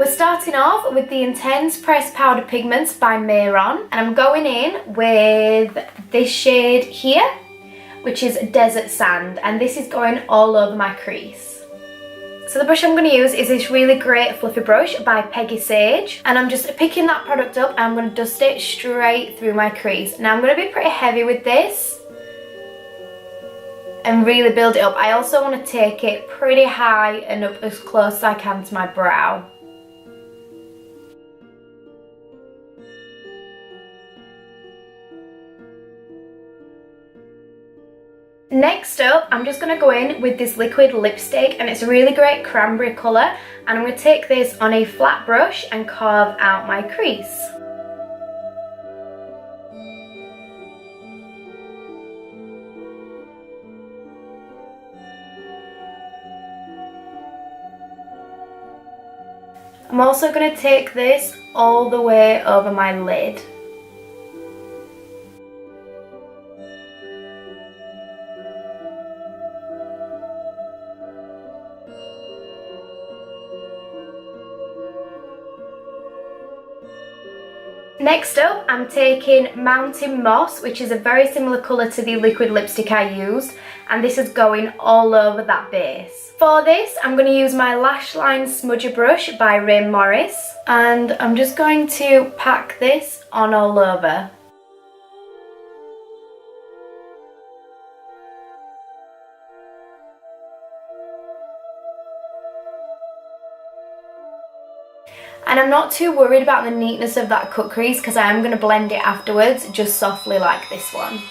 We're starting off with the Intense Pressed Powder Pigments by Mayron, and I'm going in with this shade here, which is Desert Sand, and this is going all over my crease. So the brush I'm going to use is this really great fluffy brush by Peggy Sage, and I'm just picking that product up and I'm going to dust it straight through my crease. Now I'm going to be pretty heavy with this and really build it up. I also want to take it pretty high and up as close as I can to my brow. Next up, I'm just going to go in with this liquid lipstick, and it's a really great cranberry colour, and I'm going to take this on a flat brush and carve out my crease. I'm also going to take this all the way over my lid. Next up, I'm taking Mountain Moss, which is a very similar colour to the liquid lipstick I used, and this is going all over that base. For this, I'm going to use my Lash Line Smudger brush by Rain Morris, and I'm just going to pack this on all over. And I'm not too worried about the neatness of that cut crease because I am going to blend it afterwards, just softly like this one.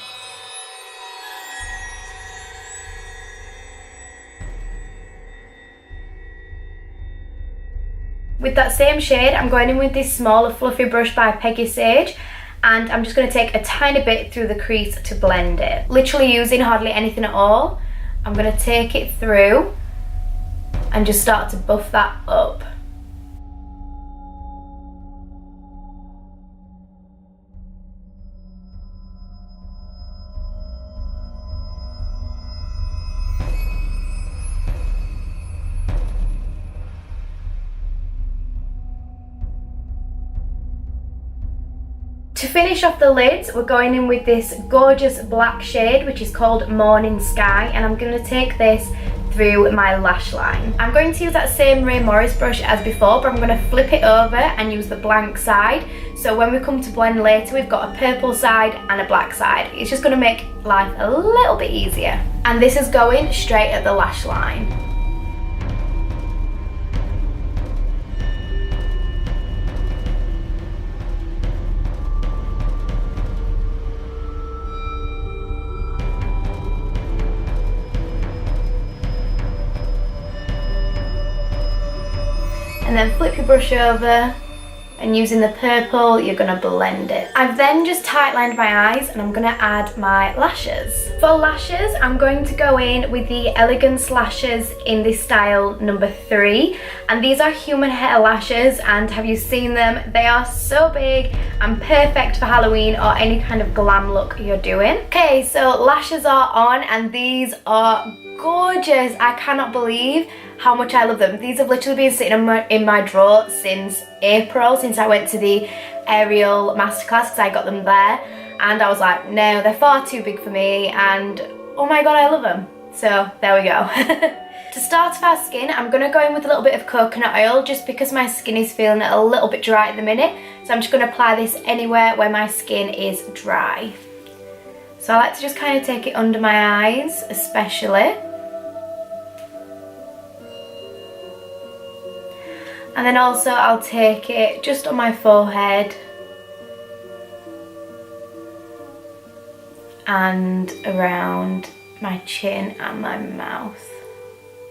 With that same shade, I'm going in with this smaller fluffy brush by Peggy Sage, and I'm just going to take a tiny bit through the crease to blend it. Literally using hardly anything at all. I'm going to take it through and just start to buff that up. To finish off the lids, we're going in with this gorgeous black shade, which is called Morning Sky, and I'm going to take this through my lash line. I'm going to use that same Rain Morris brush as before, but I'm going to flip it over and use the blank side. So when we come to blend later, we've got a purple side and a black side. It's just going to make life a little bit easier. And this is going straight at the lash line. And then flip your brush over, and using the purple, you're going to blend it. I've then just tight lined my eyes, and I'm going to add my lashes. For lashes, I'm going to go in with the Elegance lashes in this style number 3. And these are human hair lashes, and have you seen them? They are so big and perfect for Halloween or any kind of glam look you're doing. Okay, so lashes are on, and these are gorgeous. I cannot believe how much I love them. These have literally been sitting in my drawer since April, since I went to the Ariel masterclass because I got them there, and I was like, no, they're far too big for me, and oh my god, I love them. So there we go. To start off our skin, I'm going to go in with a little bit of coconut oil just because my skin is feeling a little bit dry at the minute, so I'm just going to apply this anywhere where my skin is dry. So I like to just kind of take it under my eyes especially. And then also I'll take it just on my forehead and around my chin and my mouth.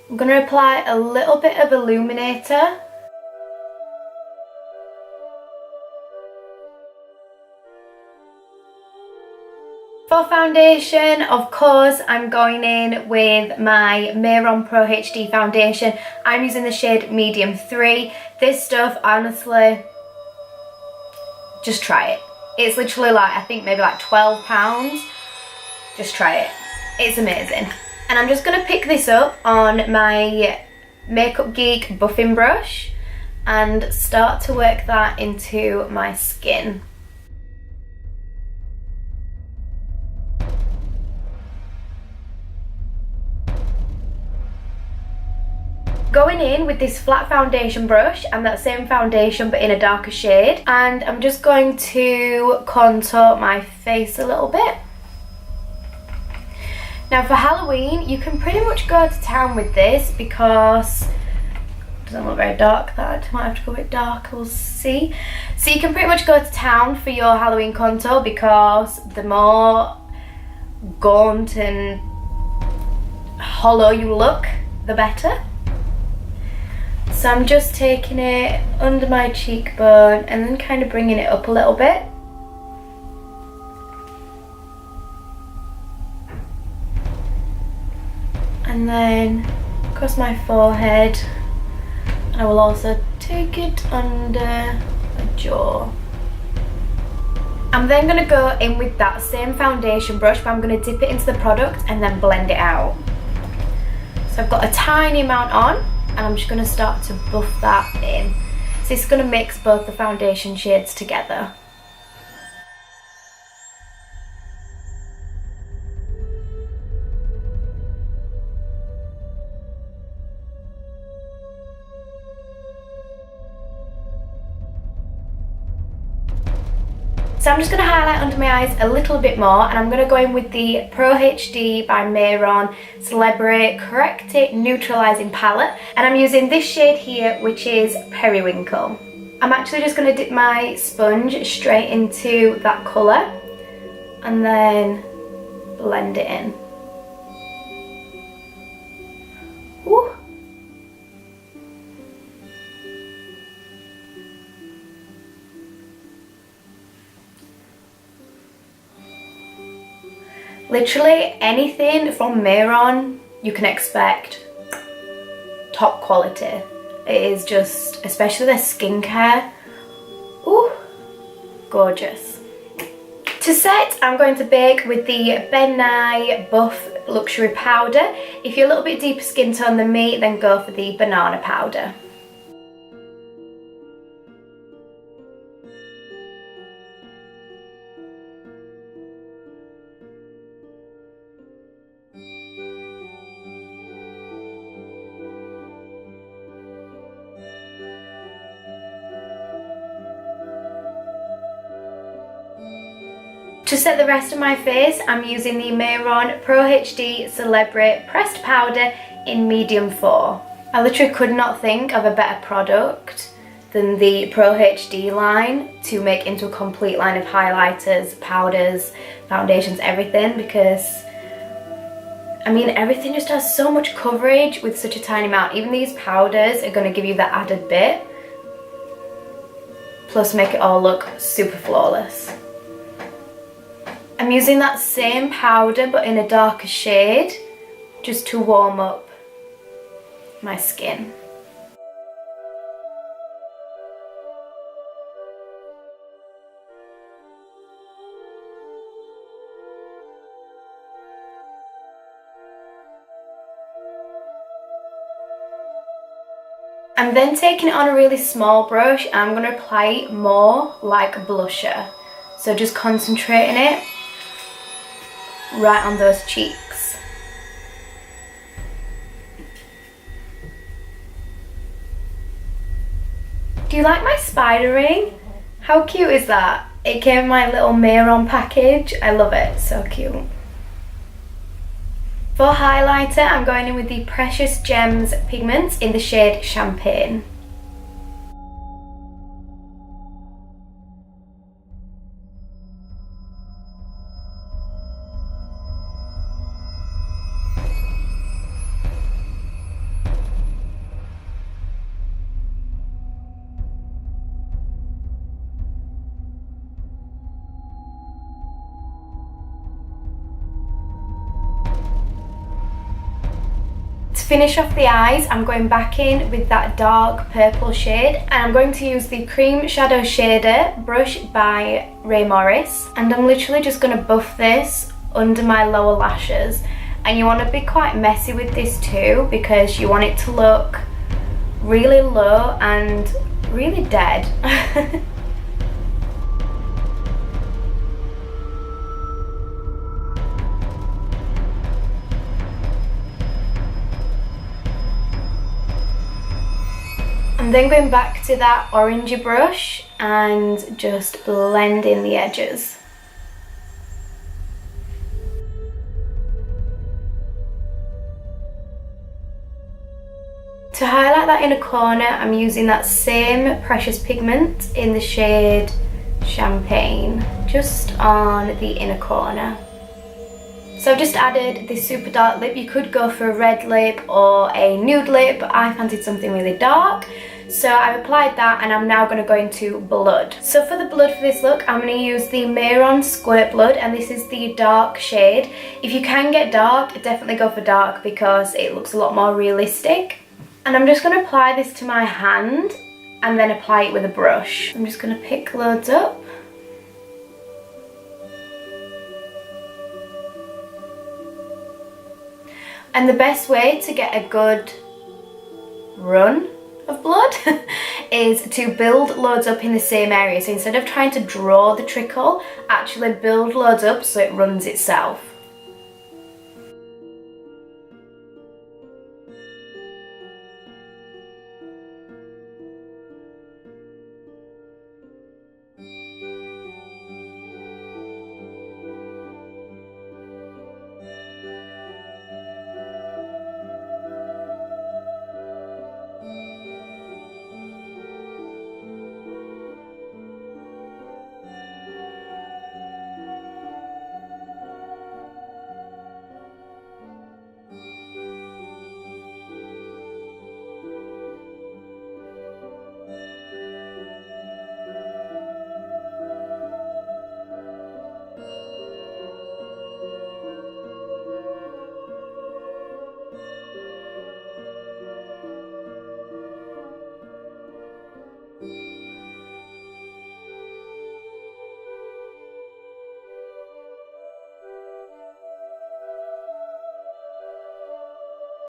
I'm going to apply a little bit of illuminator. For foundation, of course, I'm going in with my Mayron Pro HD foundation. I'm using the shade Medium 3. This stuff, honestly, just try it. It's literally like, I think maybe like £12. Just try it. It's amazing. And I'm just going to pick this up on my Makeup Geek buffing brush. and start to work that into my skin. Going in with this flat foundation brush and that same foundation but in a darker shade, and I'm just going to contour my face a little bit. Now for Halloween, you can pretty much go to town with this because it doesn't look very dark. That might have to go a bit darker, we'll see. So you can pretty much go to town for your Halloween contour because the more gaunt and hollow you look, the better. So I'm just taking it under my cheekbone and then kind of bringing it up a little bit. And then across my forehead. And I will also take it under the jaw. I'm then going to go in with that same foundation brush, but I'm going to dip it into the product and then blend it out. So I've got a tiny amount on, and I'm just going to start to buff that in. So it's going to mix both the foundation shades together. So I'm just going to highlight under my eyes a little bit more, and I'm going to go in with the Pro HD by Mayron Celebrity Corrected Neutralizing Palette, and I'm using this shade here, which is Periwinkle. I'm actually just going to dip my sponge straight into that colour and then blend it in. Woo. Literally anything from Mayron you can expect top quality. It is just, especially their skincare, ooh, gorgeous. To set, I'm going to bake with the Ben Nye Buff Luxury Powder. If you're a little bit deeper skin tone than me, then go for the banana powder. To set the rest of my face, I'm using the Mayron Pro HD Celebrity Pressed Powder in medium 4. I literally could not think of a better product than the Pro HD line to make into a complete line of highlighters, powders, foundations, everything, because I mean everything just has so much coverage with such a tiny amount. Even these powders are going to give you that added bit, plus make it all look super flawless. I'm using that same powder but in a darker shade just to warm up my skin. I'm then taking it on a really small brush and I'm going to apply it more like a blusher. So just concentrating it right on those cheeks. Do you like my spider ring? How cute is that? It came in my little Mayron package. I love it, so cute. For highlighter, I'm going in with the Precious Gems pigments in the shade Champagne. To finish off the eyes, I'm going back in with that dark purple shade, and I'm going to use the Cream Shadow Shader brush by Ray Morris, and I'm literally just going to buff this under my lower lashes. And you want to be quite messy with this too, because you want it to look really low and really dead. I'm then going back to that orangey brush and just blend in the edges. To highlight that inner corner, I'm using that same precious pigment in the shade Champagne, just on the inner corner. So I've just added this super dark lip. You could go for a red lip or a nude lip, but I fancied something really dark. So I've applied that and I'm now going to go into blood. So for the blood for this look, I'm going to use the Mehron Squirt Blood, and this is the dark shade. If you can get dark, definitely go for dark because it looks a lot more realistic. And I'm just going to apply this to my hand and then apply it with a brush. I'm just going to pick loads up. And the best way to get a good run of blood is to build loads up in the same area. So instead of trying to draw the trickle, actually build loads up so it runs itself.